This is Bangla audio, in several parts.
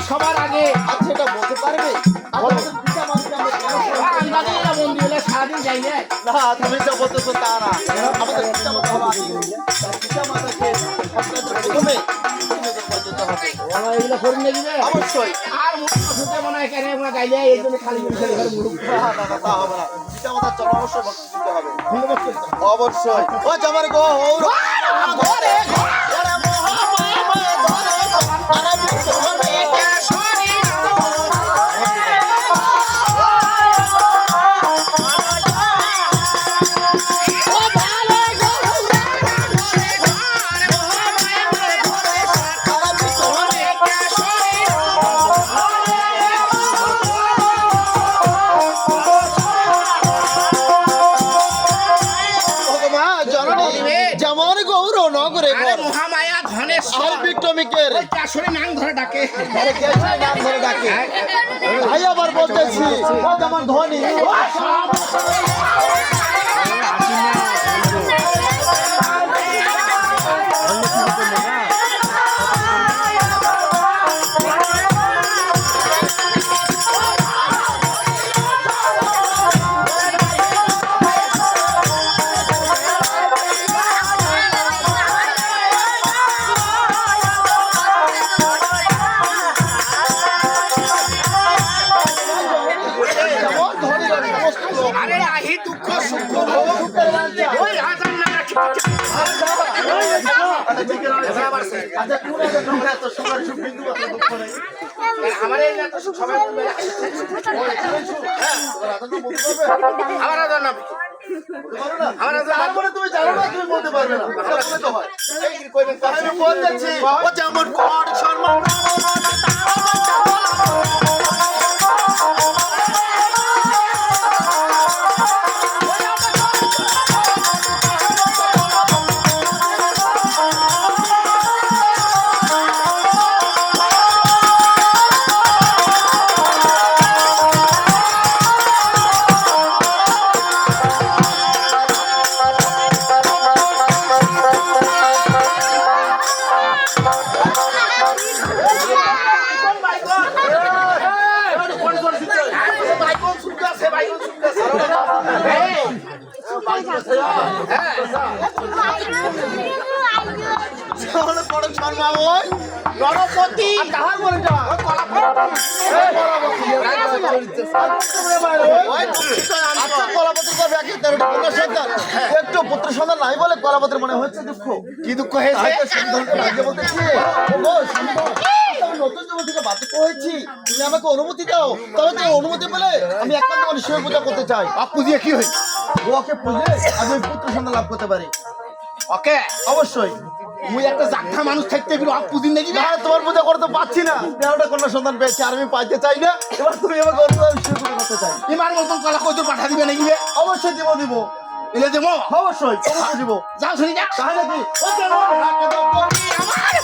সবার আগে আচ্ছা এটা বলতে পারবে সারাদিন যাই না তুমি যা বলতেছো তা না আমাদের পিতা মাতাকে এগুলো করে নিয়ে দিবে অবশ্যই আর মনে হয় কেন গাইলে এই জন্য খালি অবশ্যই ও জামার গো আবার বলতেছি আমার ধনী তুমি জানো না তুমি বলতে পারবে না যেমন একটু পুত্র সন্তান নাই বলে কলাপত্র মনে হচ্ছে দুঃখ কি দুঃখ হয়েছে নতুন জীবন থেকে বাধ্য হয়েছি তুমি আমাকে অনুমতি দাও তবে তুমি অনুমতি পেলে আমি একমাত্র শিব পূজা করতে চাই পুজিয়ে কি হয়েছে ওকে পুজে আমি পুত্র সন্তান লাভ করতে পারি ওকে অবশ্যই মুই একটা জাগা মানুষ থাকতে গেল আপ পুদিন নাকি না তোমার পূজা করতে পারছি না দেওটা কোন সন্তান পেয়েছি আর আমি পাইতে চাই না এবার তুমি আমাকে অনুমতি শিব পূজা করতে চাই ইমার মতন কলা কইতো পাঠা দিবে নাকি অবশ্যই দিব এলে দেব অবশ্যই অবশ্যই দিব যাও শুনি যা তাহলে কি ও জানো আমার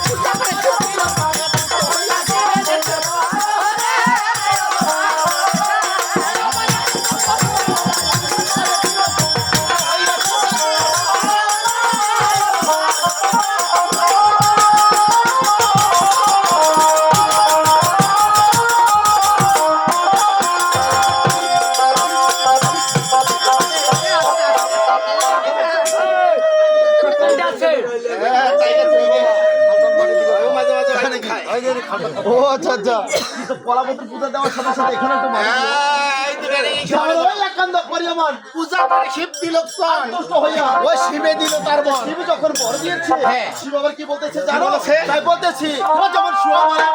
পূজা করে ও আচ্ছা আচ্ছা তো কলাপত্র পূজা দেওয়ার সাথে সাথে এখানে একটু একান্ত করি আমার পূজা করে শিব দিল সন্তুষ্ট হইয়া ওই শিবে দিল তার বর। শিব যখন বর দিয়েছে হ্যাঁ। শিব আবার কি বলতেছে জানো বলেছে? তাই বলতেছি ও যেমন শুয়া মারে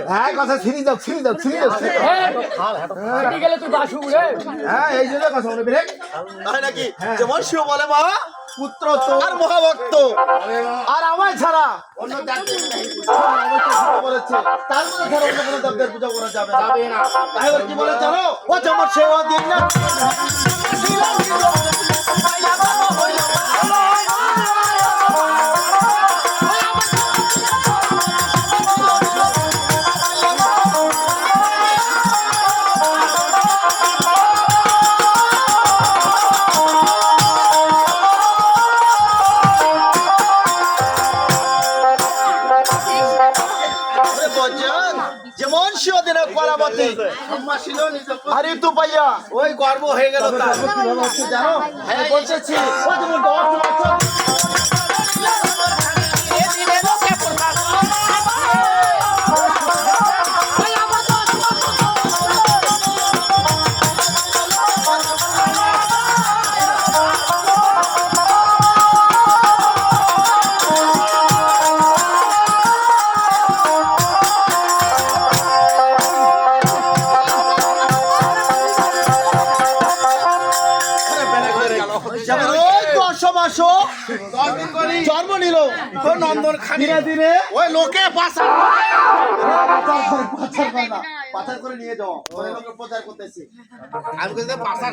হ্যাঁ কথা ছিঁড়ি যাও গেলে তুই বাসু উড়ে হ্যাঁ এই জন্য কথা বলে ব্রেক তাই নাকি যেমন শিব বলে মা পুত্র তো আর মহাভক্ত আর আমায় ছাড়া অন্য দেবদেব বলেছে তার মধ্যে ছাড়া অন্য কোনো দেবদের পূজা করা যাবে না তাই এবার কি বলে জানো ও যেমন সেবা দিন না যেমন শিবদিনে কলাবতী আরে তো ভাইয়া ওই গর্ব হয়ে গেল তার। কিভাবে হচ্ছে জানো হ্যাঁ বলতেছি ও যেমন যেমন ওই 10 মাস জন্ম নিল নন্দন খানি ধীরে ধীরে ওই লোকে পাশা পাচার করে নিয়ে যাও প্রচার করতেছি আমি পাশা